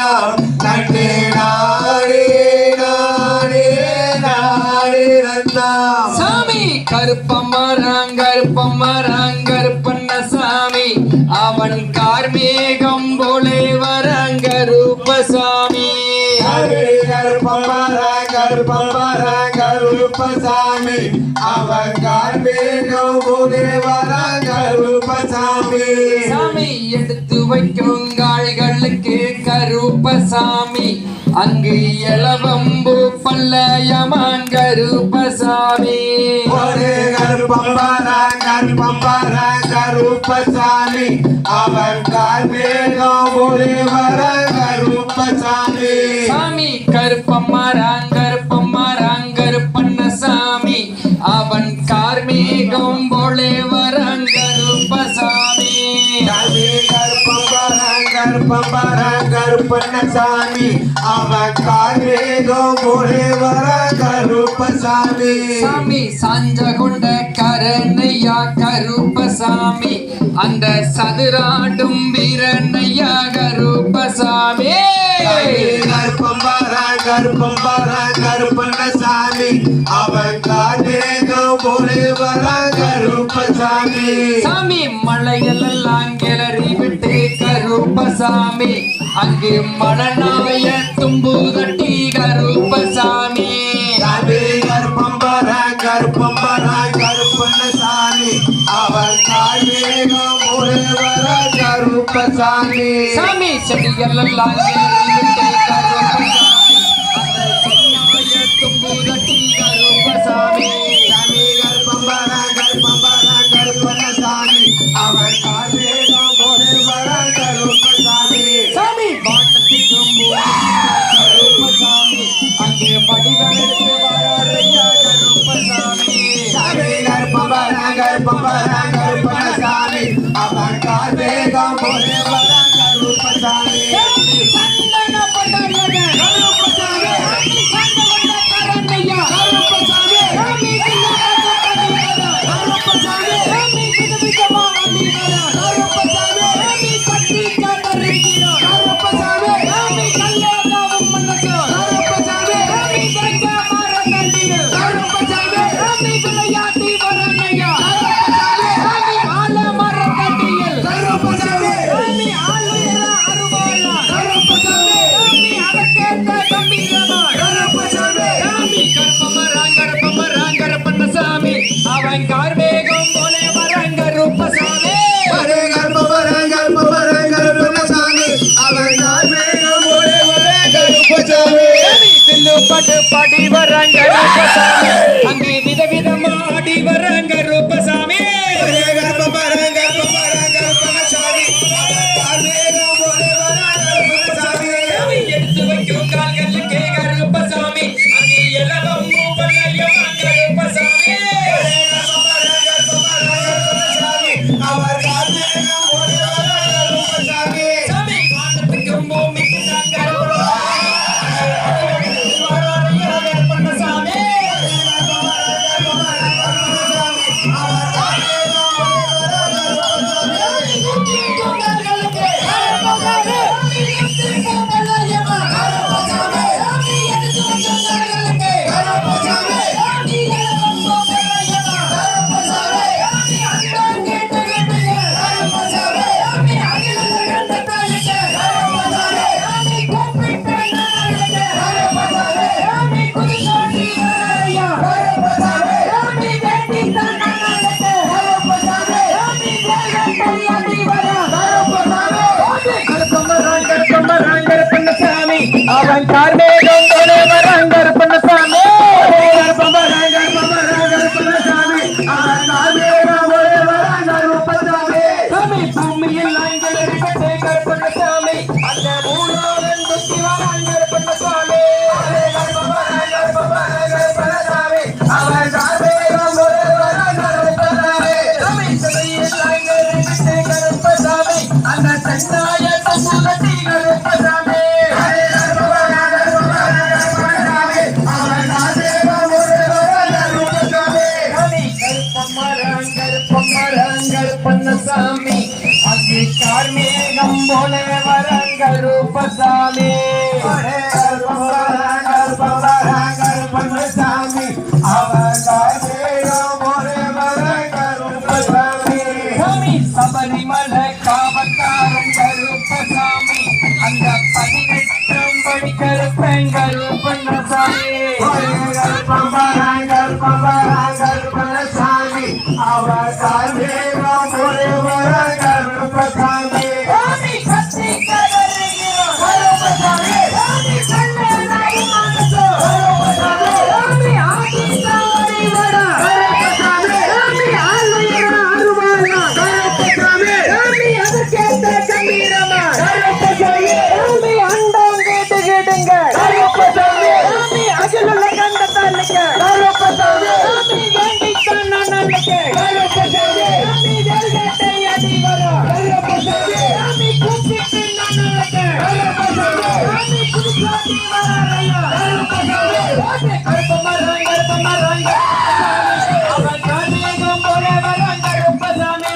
எல்லாம் நட்டு நாடே நாடே நாடே நன்னா சாமி கருப்பண்ணசாமி அவன் கார்மேகம் போலே வரங்க ரூபசாமி கருப்பசாமி அவன் கார்மேகம் போலே வரங்க ரூபசாமி சாமி எடுத்து வைக்கும் கால்களுக்கு கருப்பசாமி அங்கு எலவம்பு பல்லயமான் கருப்பசாமி கருப்பசாமி அவன் கார்மேகம் போலே வரங்க ரூபசாமி சாமி கருப்பண்ணசாமி அவன் கார்மேகம் போலே வரங்க ரூபசாமி கருப்பண்ணசாமி அவன் கார்மேகம் போலே வரங்க ரூபசாமி சாமி சாஞ்ச கொண்ட கரணையா கருப்பசாமி அந்த சதுராடும் வீரனையா கருப்பசாமி கருப்பண்ணசாமி அவன் கார்மேகம் போலே வரங்க ரூபசாமி சாமி மலையெல்லாம் கிளறி விட்டு கருப்பசாமி அங்கு மணநாய தும்பு தட்டி கருப்பசாமி கருப்பண்ணசாமி அவன் கார்மேகம் போலே வரங்க ரூபசாமி சாமி செடிகளெல்லாம் கிளறி விட்டு கருப்பசாமி அந்த சென்னாய தும்பு தட்டி கருப்பசாமி கருப்பண்ணசாமி அவன் கார்மேகம் போலே வரங்க ரூபசாமி சாமி வானத்திற்கும் கருப்பசாமி அங்கே படிகள் எடுத்து வரையா கருப்பசாமி கருப்பண்ணசாமி அவன் கார்மேகம் போலே வரங்க ரூபசாமி அவன் கார்மேகம் போலே வரங்க ரூபசாமி கருப்பண்ணசாமி அவன் கார்மேகம் போலே வரங்க ரூபசாமி தில்லுப்பட்டு பாடி வரங்க ரூபசாமி அங்கே விதவிதமா ஆடி வரங்க ரூபசாமி கருப்பண்ணசாமி அவன் கார்மேகம் போலே வரங்க ரூபசாமி எடுத்து வைக்கும் கால்களுக்கு கருப்பசாமி அங்கே எலவம் மூவலையமான் கருப்பசாமி அவர் கார்மேகம் போலே வரங்க ரூபசாமி சாமி வானத்துக்கும் பூமிக்கும் கருப்பசாமி அவன் கார்மேகம் போலே வரங்க கருப்பசாமி சாமி பூமியில் நாய்கள் கருப்பசாமி அந்த மூலோகன் சுத்தி வரங்க கருப்பசாமி அவன் கார்மேகம் போலே வரங்க ரூபசாமி சாமி சபையில் நாய்கள் கருப்பசாமி அந்த சென்னாய தும்பு தட்டி கருப்பசாமி கருப்பண்ணசாமி அங்கு கார்மேகம் போலே வரங்க ரூப கருப்பசாமி ஒரே கருப்பம் வரான் கருப்பம் வரான் கருப்பண்ணசாமி அவன் கார்மேகம் ஒரே வரான் கருப்பசாமி சாமி சபரிமலை காவக்காரன் கருப்பசாமி அந்த 18 படி கருப்பன் கருப்பண்ணசாமி கருப்பம் வரான் கருப்பண்ணசாமி அவன் கார்மேகம் ஒரே வரான் கருப்பசாமி சாமி கத்தி கதறுகிறோம் கருப்பசாமி சாமி கண்ணனாய் மனசோ கருப்பசாமி சாமி ஆதி சாமி வடா கருப்பசாமி சாமி ஆளுயர அருவாளா கருப்பசாமி சாமி அதற்கேத்த கம்பீரமா கருப்பசாமி சாமி அண்டம் கேட்டு கேட்டுங்க கருப்பசாமி சாமி அகிலுள்ள கண்டத்தாலுங்க கருப்பசாமி சாமி வேண்டித்தான் நான் அன்னைக்கு கருப்பசாமி சாமி வேல்கட்டை அடி வரா கருப்பசாமி சாமி கூப்பிட்டு நான் அன்னைக்கு கருப்பசாமி சாமி குடிச்சாட்டி வராரையா கருப்பசாமி சாமி கருப்பமரங்க அவன் காமியகம் போல வராங்க கருப்பசாமி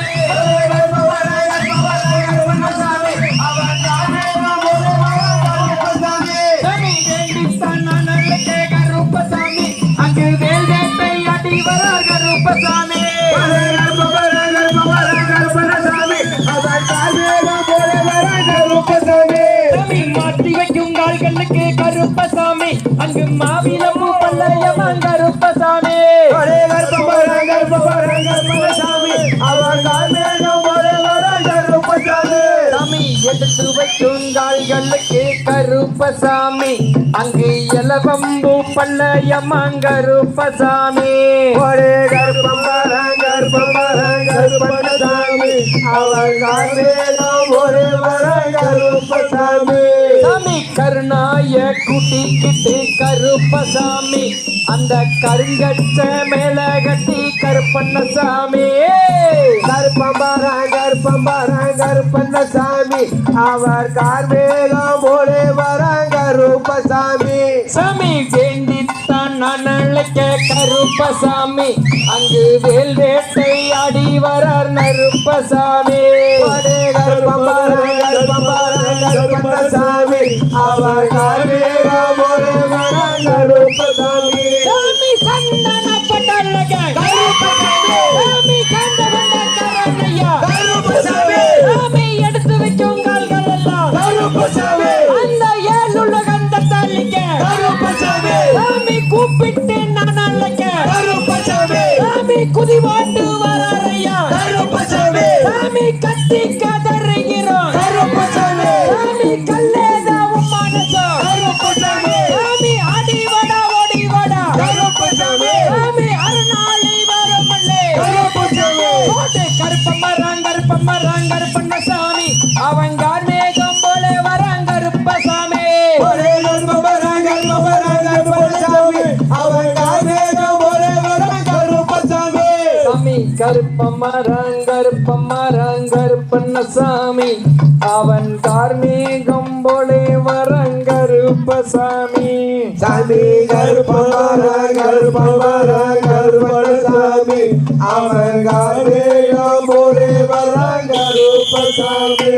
சாமி வேண்டித்தான் நான் அன்னைக்கு கருப்பசாமி அங்கு வேல்கட்டை அடி வரா கருப்பசாமி சாமி மாட்டி வைக்கும் கால்களுக்கு கருப்பசாமி அங்கு மாவிலமு பல்லயமான் கருப்பசாமி சாமி எடுத்து வைக்கும் கால்களுக்கு கருப்பசாமி அங்கு எலவம்பு பல்லயமான் கருப்பசாமி சாமி கருணாய கூட்டிக்கிட்டு கருப்பசாமி அந்த கருங்கச்ச மேல கட்டி கருப்பண்ணசாமி கருப்பண்ணசாமி அவர் கார்மேகம் போலே வராங்க கருப்பசாமி சாமி வேண்டித்தான் நான் அழைக்க கருப்பசாமி அங்கு வேல் வேட்டை ஆடி வரார் நருப்பசாமி கருப்பண்ணசாமி அவர் கார்மேகம் போலே வராங்க கருப்பசாமி சாமி சந்தன பட்டழக கருப்பசாமி சாமி கண்டவண்ட கரணையா கருப்பசாமி சாமி எடுத்து வைக்கும் கால்கள் எல்லாம் கருப்பசாமி அந்த ஏழுள்ள கந்த தள்ளிக்க கருப்பசாமி சாமி கூப்பிட்டு நான் அழைக்க கருப்பசாமி சாமி குதிவாட்டு வராரையா கருப்பசாமி சாமி கத்தி கதறுகிறோம் கருப்பசாமி சாமி கல்லேதாவும் மனசோ கருப்பசாமி சாமி அடி வடா ஓடி வடா கருப்பசாமி சாமி அருணாளி வரமல்லே கருப்பசாமி கோட்டை கருப்பமராங் கருப்பண்ணசாமி அவன் கார்மேகம் போல வராங் கருப்பசாமி ஒரே கருப்பசாமி அவன் கார்மேகம் போலே வராங்க கருப்பசாமி சாமி கருப்பமராங் கருப்பண்ணசாமி அவன் கார்மேகம் போலே வராங் கருப்பசாமி சாமி கருப்பசாமி அவன் கார்மேகம் போலே வராங்க கருப்பசாமி